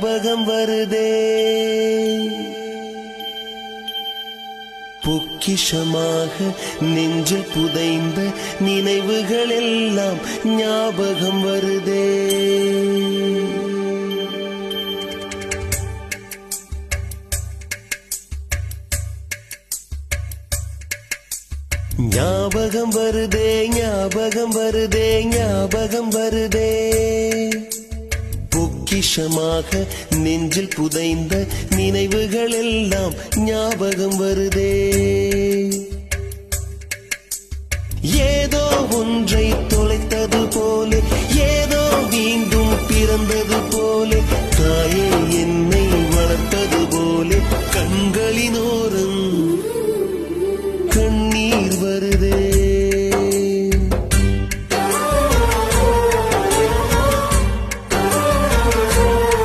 ஞாபகம் வருதே. பொக்கிஷமாக நெஞ்சில் புதைந்த நினைவுகள் எல்லாம் ஞாபகம் வருதே. ஞாபகம் வருதே, ஞாபகம் வருதே, ஞாபகம் வருதே. பொக்கிஷமாக நெஞ்சில் புதைந்த நினைவுகள் எல்லாம் ஞாபகம் வருதே. ஏதோ ஒன்றை தொலைத்தது போலே, ஏதோ மீண்டும் பிறந்தது போலே, தாயே